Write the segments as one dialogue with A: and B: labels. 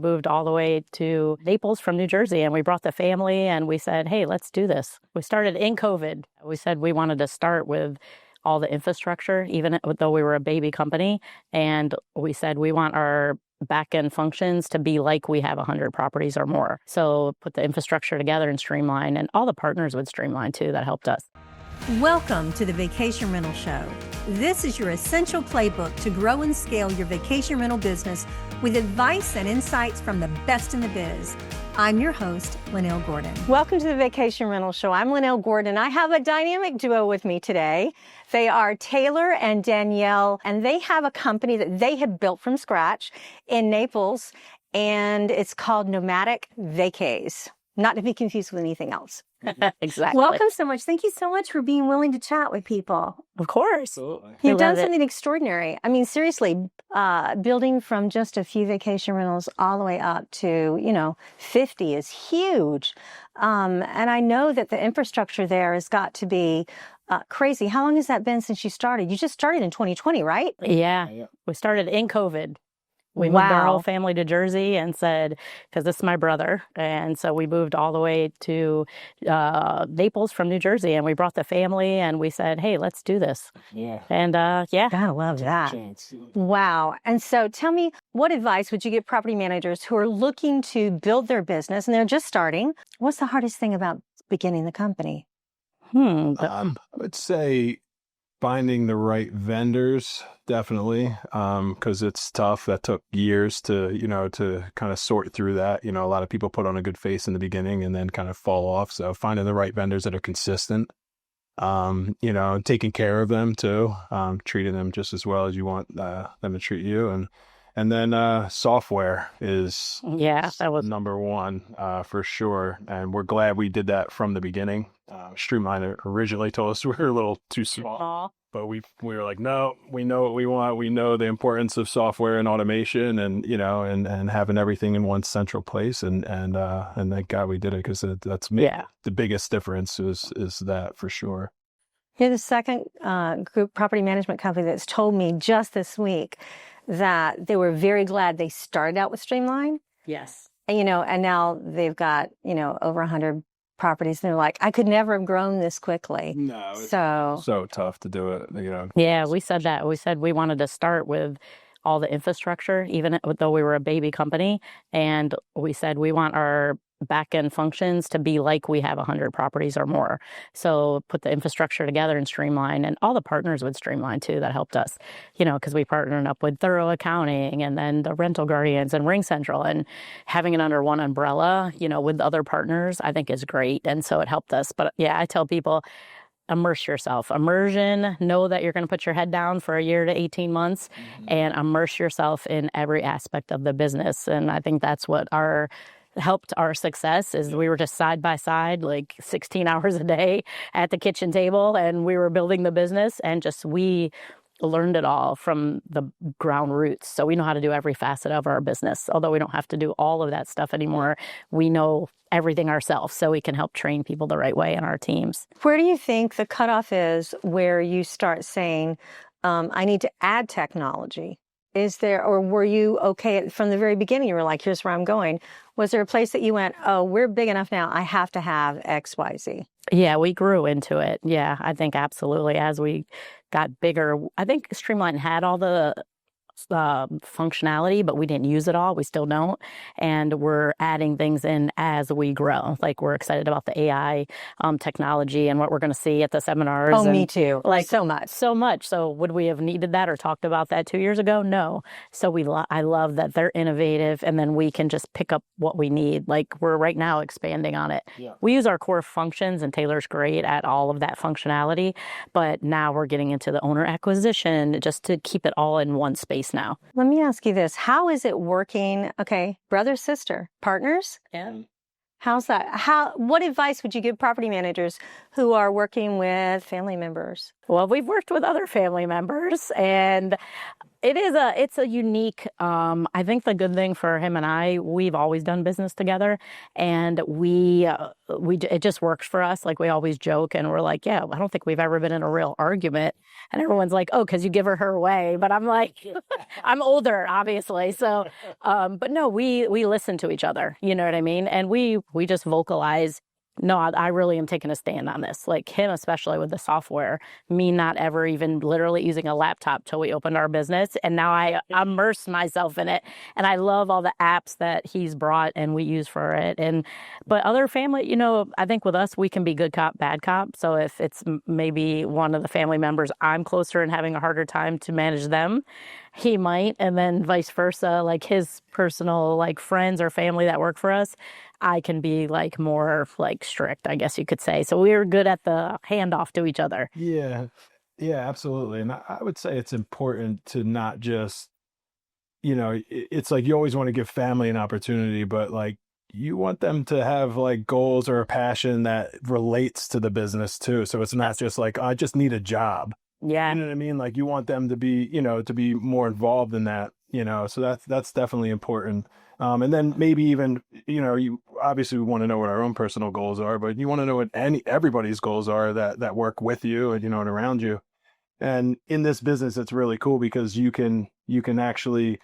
A: moved all the way to Naples from New Jersey, and we brought the family and we said, hey, let's do this. We started in COVID. We said we wanted to start with all the infrastructure, even though we were a baby company. And we said we want our back-end functions to be like we have 100 properties or more. So put the infrastructure together and streamline, and all the partners would streamline too. That helped us.
B: Welcome to the Vacation Rental Show. This is your essential playbook to grow and scale your vacation rental business with advice and insights from the best in the biz. I'm your host, Lynell Gordon. Welcome to the Vacation Rental Show. I'm Lynell Gordon. I have a dynamic duo with me today. They are Taylor and Danielle, and they have a company that they have built from scratch in Naples, and it's called Nomadic Vacays, not to be confused with anything else.
A: Exactly.
B: Welcome so much. Thank you so much for being willing to chat with people.
A: Of course.
B: You've done something extraordinary. I mean, seriously, building from just a few vacation rentals all the way up to, 50 is huge. And I know that the infrastructure there has got to be crazy. How long has that been since you started? You just started in 2020, right?
A: Yeah. We started in COVID. We moved our whole family to Jersey and said, because this is my brother. And so we moved all the way to Naples from New Jersey, and we brought the family and we said, hey, let's do this.
C: Yeah.
A: And
B: Gotta love that. Wow. And so tell me, what advice would you give property managers who are looking to build their business and they're just starting? What's the hardest thing about beginning the company?
C: I would say finding the right vendors, definitely, because it's tough. That took years to kind of sort through that. A lot of people put on a good face in the beginning and then kind of fall off. So finding the right vendors that are consistent, taking care of them too, treating them just as well as you want them to treat you. And then software is
A: that was
C: number one for sure. And we're glad we did that from the beginning. Streamline originally told us we were a little too small, but we were like, no, we know what we want. We know the importance of software and automation, and and having everything in one central place. And thank God we did it, because that's the biggest difference is that for sure.
B: You're the second group property management company that's told me just this week that they were very glad they started out with Streamline.
A: Yes.
B: And, and now they've got, over 100 properties. And they're like, I could never have grown this quickly.
C: No, it's so tough to do it,
A: Yeah, we said that. We said we wanted to start with all the infrastructure, even though we were a baby company. And we said we want our back-end functions to be like we have 100 properties or more. So put the infrastructure together and streamline, and all the partners would streamline too. That helped us, because we partnered up with Thorough Accounting and then the Rental Guardians and Ring Central, and having it under one umbrella, with other partners, I think is great. And so it helped us. But yeah, I tell people, immerse yourself. Immersion, know that you're going to put your head down for a year to 18 months and immerse yourself in every aspect of the business. And I think that's what helped our success is we were just side by side, like 16 hours a day at the kitchen table, and we were building the business, and we learned it all from the ground roots. So we know how to do every facet of our business. Although we don't have to do all of that stuff anymore, we know everything ourselves, so we can help train people the right way in our teams.
B: Where do you think the cutoff is where you start saying, I need to add technology? Is there, or were you okay from the very beginning? You were like, here's where I'm going. Was there a place that you went, oh, we're big enough now, I have to have X, Y, Z?
A: Yeah, we grew into it. Yeah, I think absolutely. As we got bigger, I think Streamline had all the functionality, but we didn't use it all. We still don't. And we're adding things in as we grow. Like, we're excited about the AI technology and what we're going to see at the seminars.
B: Oh, me too. Like so much.
A: So much. So would we have needed that or talked about that 2 years ago? No. So I love that they're innovative, and then we can just pick up what we need. Like, we're right now expanding on it. Yeah. We use our core functions, and Taylor's great at all of that functionality. But now we're getting into the owner acquisition just to keep it all in one space now.
B: Let me ask you this. How is it working? Okay, brother, sister, partners?
A: Yeah.
B: How's that? What advice would you give property managers who are working with family members?
A: Well, we've worked with other family members, and It's a unique, I think the good thing for him and I, we've always done business together, and it just works for us. Like, we always joke and we're like, yeah, I don't think we've ever been in a real argument. And everyone's like, oh, because you give her away. But I'm like, I'm older, obviously. So, but no, we listen to each other, you know what I mean? And we just vocalize, no, I really am taking a stand on this. Like, him, especially with the software, me not ever even literally using a laptop till we opened our business. And now I immerse myself in it. And I love all the apps that he's brought and we use for it. But other family, I think with us, we can be good cop, bad cop. So if it's maybe one of the family members, I'm closer and having a harder time to manage them, he might, and then vice versa, like his personal, like, friends or family that work for us, I can be like more like strict, I guess you could say. So we're good at the handoff to each other.
C: Yeah. Yeah, absolutely. And I would say it's important to not just, it's like you always want to give family an opportunity, but like you want them to have like goals or a passion that relates to the business too. So it's not just like, I just need a job.
A: Yeah.
C: You know what I mean? Like, you want them to be, to be more involved in that, so that's definitely important. And then maybe even, you obviously want to know what our own personal goals are, but you want to know what everybody's goals are that work with you and, and around you. And in this business, it's really cool because you can actually,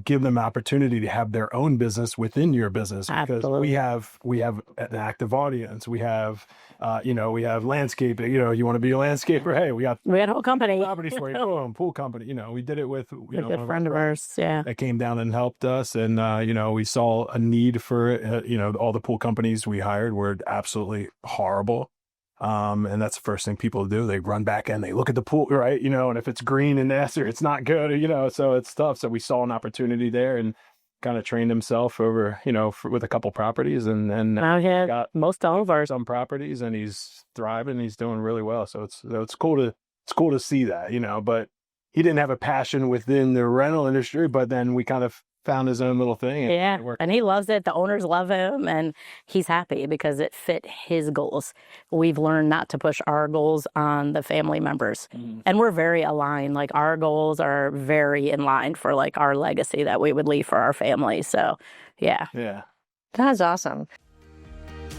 C: give them opportunity to have their own business within your business. Because
A: Absolutely.
C: we have an active audience. We have, we have landscaping. You want to be a landscaper? Hey, we had
A: a whole company.
C: Properties for you. Boom, pool company. We did it with
A: a good friend of ours. Yeah.
C: That came down and helped us. And, we saw a need for it. All the pool companies we hired were absolutely horrible. And that's the first thing people do. They run back and they look at the pool, right? And if it's green and nasty, it's not good, so it's tough. So we saw an opportunity there and kind of trained himself over, with a couple properties and
A: now he got most all of ours
C: some properties, and he's thriving. He's doing really well. So it's cool to see that, but he didn't have a passion within the rental industry, but then we kind of found his own little thing.
A: And he loves it. The owners love him, and he's happy because it fit his goals. We've learned not to push our goals on the family members. Mm-hmm. And we're very aligned. Like, our goals are very in line for like our legacy that we would leave for our family. So, yeah.
C: Yeah.
B: That's awesome.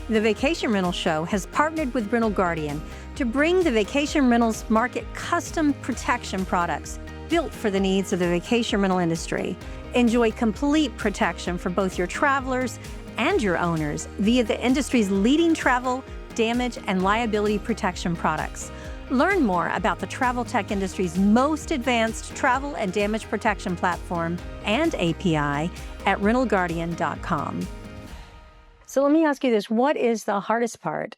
B: The Vacation Rental Show has partnered with Rental Guardian to bring the vacation rentals market custom protection products built for the needs of the vacation rental industry. Enjoy complete protection for both your travelers and your owners via the industry's leading travel, damage, and liability protection products. Learn more about the travel tech industry's most advanced travel and damage protection platform and API at rentalguardian.com. So let me ask you this. What is the hardest part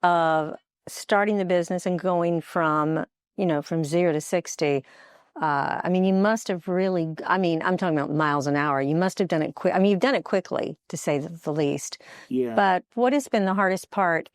B: of starting the business and going from 0 to 60? You must have really, I'm talking about miles an hour. You must have done it quick. You've done it quickly, to say the least.
C: Yeah.
B: But what has been the hardest part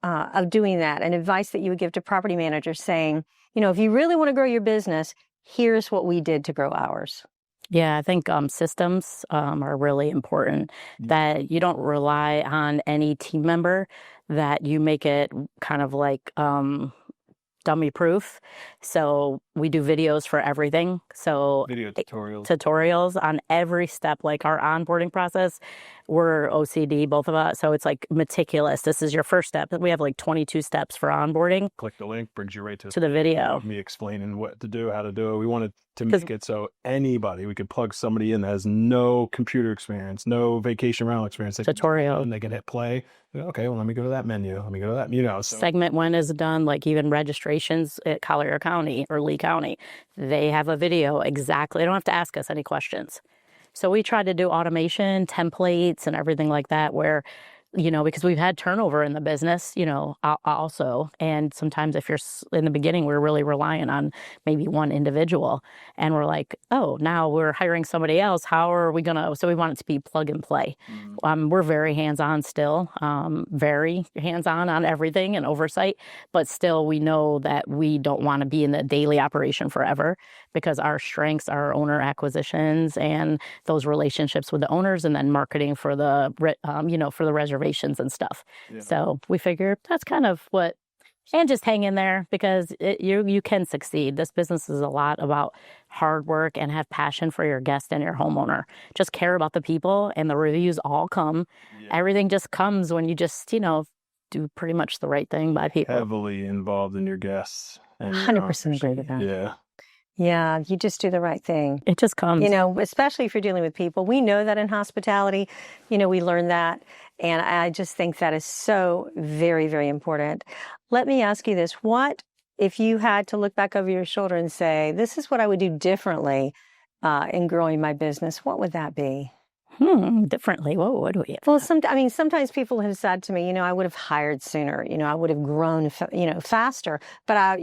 B: of doing that? And advice that you would give to property managers saying, if you really want to grow your business, here's what we did to grow ours.
A: Yeah, I think systems are really important, that you don't rely on any team member, that you make it kind of like dummy proof. So we do videos for everything. So
C: video
A: tutorials on every step, like our onboarding process. We're OCD, both of us. So it's like meticulous. This is your first step. We have like 22 steps for onboarding.
C: Click the link, brings you right to
A: the video.
C: Me explaining what to do, how to do it. We wanted to make it so we could plug somebody in that has no computer experience, no vacation rental experience.
A: Tutorial.
C: And they can hit play. Okay, well, let me go to that menu. Let me go to that, So.
A: Segment 1 is done, like even registrations at Collier County or Lee County. They have a video exactly. They don't have to ask us any questions. So we try to do automation, templates, and everything like that where, because we've had turnover in the business, also. And sometimes if you're in the beginning, we're really relying on maybe one individual. And we're like, oh, now we're hiring somebody else. How are we going to? So we want it to be plug and play. Mm-hmm. We're very hands-on still, very hands-on on everything and oversight. But still, we know that we don't want to be in the daily operation forever, because our strengths are owner acquisitions and those relationships with the owners, and then marketing for the, for the reservations and stuff. Yeah. So we figured that's kind of what And just hang in there because you can succeed. This business is a lot about hard work and have passion for your guest and your homeowner. Just care about the people, and the reviews all come. Yeah. Everything just comes when you just, do pretty much the right thing by people.
C: Heavily involved in your guests.
B: 100% agree with that.
C: Yeah.
B: Yeah, you just do the right thing.
A: It just comes.
B: Especially if you're dealing with people. We know that in hospitality, we learn that. And I just think that is so very, very important. Let me ask you this. What, if you had to look back over your shoulder and say, this is what I would do differently in growing my business, what would that be?
A: Differently. What would we?
B: Well, sometimes people have said to me, I would have hired sooner. I would have grown, faster. But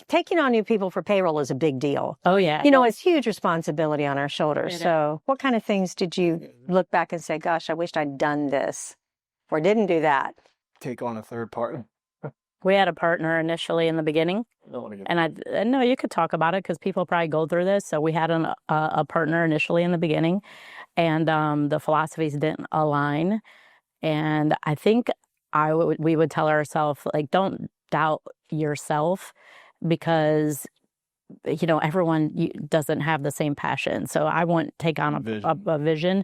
B: taking on new people for payroll is a big deal.
A: Oh, yeah.
B: It's huge responsibility on our shoulders. So what kind of things did you look back and say, gosh, I wished I'd done this or didn't do that?
C: Take on a third partner.
A: We had a partner initially in the beginning. And no, you could talk about it because people probably go through this. So we had a partner initially in the beginning, and the philosophies didn't align. And I think we would tell ourselves, don't doubt yourself, because everyone doesn't have the same passion. So I wouldn't take on a vision.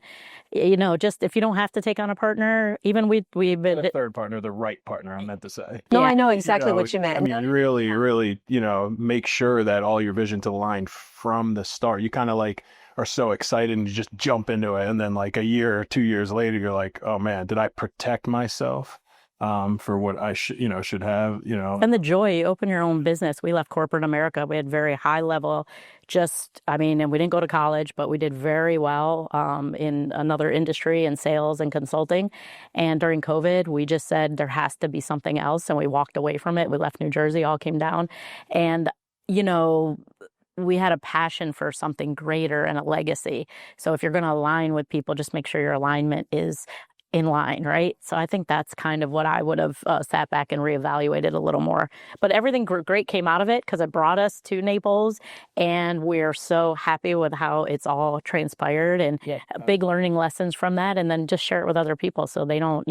A: Just if you don't have to take on a partner, even we
C: a third partner, the right partner, I meant to say.
B: No, yeah. I know exactly what you meant.
C: I mean, really, make sure that all your visions align from the start. You kind of are so excited and you just jump into it, and then a year or 2 years later, you're like, oh man, did I protect myself for what I should have,
A: And the joy, you open your own business. We left corporate America. We had very high level, and we didn't go to college, but we did very well in another industry in sales and consulting. And during COVID, we just said there has to be something else. And we walked away from it. We left New Jersey, all came down. And, we had a passion for something greater and a legacy. So if you're going to align with people, just make sure your alignment is in line, right? So I think that's kind of what I would have sat back and reevaluated a little more. But everything great came out of it because it brought us to Naples, and we're so happy with how it's all transpired, and big learning lessons from that, and then just share it with other people so they don't,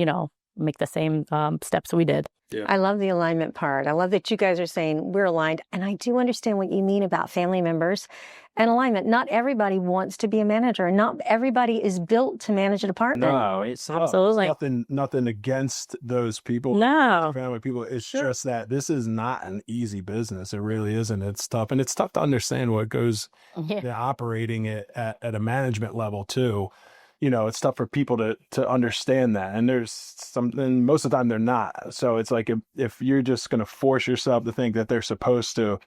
A: make the same steps we did.
B: Yeah. I love the alignment part. I love that you guys are saying we're aligned. And I do understand what you mean about family members and alignment. Not everybody wants to be a manager. Not everybody is built to manage a department.
C: No, it's absolutely nothing against those people.
A: No.
C: Family people. It's just that this is not an easy business. It really isn't. It's tough. And it's tough to understand what goes operating it at a management level too. It's tough for people to understand that. And there's something, most of the time they're not. So it's like, if you're just going to force yourself to think that they're supposed to,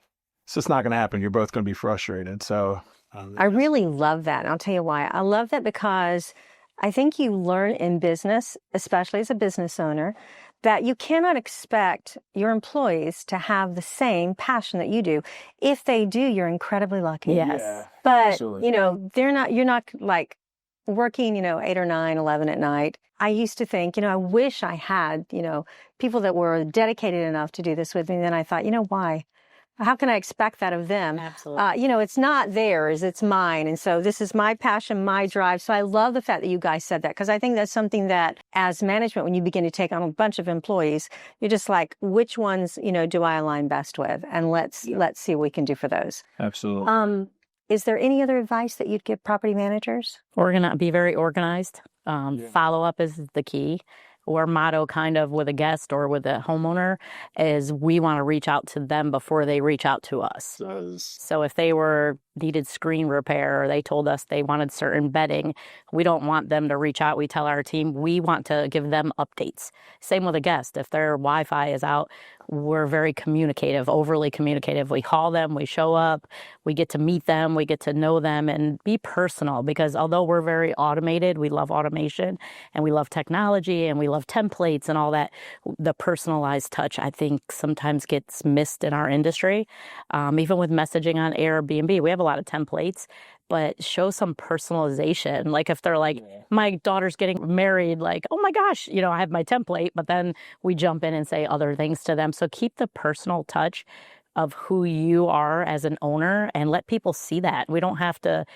C: it's just not going to happen. You're both going to be frustrated. So
B: I really love that. And I'll tell you why. I love that because I think you learn in business, especially as a business owner, that you cannot expect your employees to have the same passion that you do. If they do, you're incredibly lucky.
A: Yes.
B: Yeah, but, absolutely. You're not working, 8 or 9, 11 at night. I used to think, I wish I had, people that were dedicated enough to do this with me. And then I thought, why? How can I expect that of them?
A: Absolutely.
B: It's not theirs, it's mine. And so this is my passion, my drive. So I love the fact that you guys said that, because I think that's something that as management, when you begin to take on a bunch of employees, you're just like, which ones, do I align best with? And let's see what we can do for those.
C: Absolutely.
B: Is there any other advice that you'd give property managers?
A: Be very organized. Follow up is the key. Our motto kind of with a guest or with a homeowner is we want to reach out to them before they reach out to us. So if they needed screen repair, or they told us they wanted certain bedding, we don't want them to reach out. We tell our team we want to give them updates. Same with a guest. If their Wi-Fi is out, we're very communicative, overly communicative. We call them, we show up, we get to meet them, we get to know them, and be personal, because although we're very automated, we love automation and we love technology and we love templates and all that, the personalized touch, I think, sometimes gets missed in our industry. Even with messaging on Airbnb, we have a lot of templates, but show some personalization. Like if they're like, my daughter's getting married, like, oh my gosh, I have my template, but then we jump in and say other things to them. So keep the personal touch of who you are as an owner and let people see that. We don't have to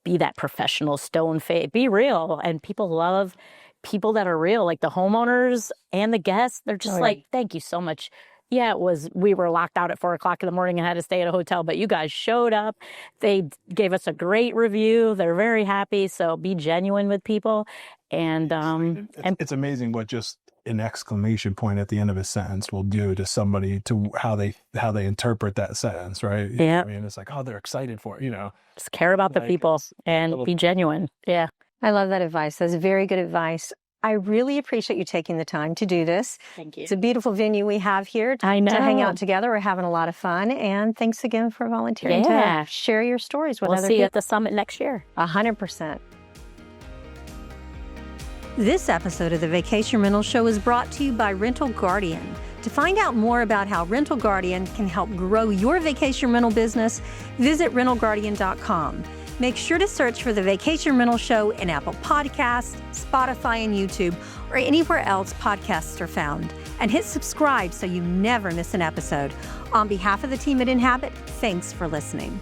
A: be that professional stone face. Be real. And people love people that are real, like the homeowners and the guests. They're just thank you so much. Yeah, it was, we were locked out at 4 o'clock in the morning and had to stay at a hotel, but you guys showed up. They gave us a great review. They're very happy. So be genuine with people. And
C: it's amazing what just an exclamation point at the end of a sentence will do to somebody, to how they interpret that sentence, right?
A: Yeah.
C: I mean, it's like, oh, they're excited for it, you know.
A: Just care about the people and be genuine. Yeah.
B: I love that advice. That's very good advice. I really appreciate you taking the time to do this.
A: Thank you.
B: It's a beautiful venue we have here to hang out together. We're having a lot of fun. And thanks again for volunteering to share your stories with other people.
A: We'll see you at the summit next year.
B: 100%. This episode of the Vacation Rental Show is brought to you by Rental Guardian. To find out more about how Rental Guardian can help grow your vacation rental business, visit rentalguardian.com. Make sure to search for the Vacation Rental Show in Apple Podcasts, Spotify, and YouTube, or anywhere else podcasts are found. And hit subscribe so you never miss an episode. On behalf of the team at Inhabit, thanks for listening.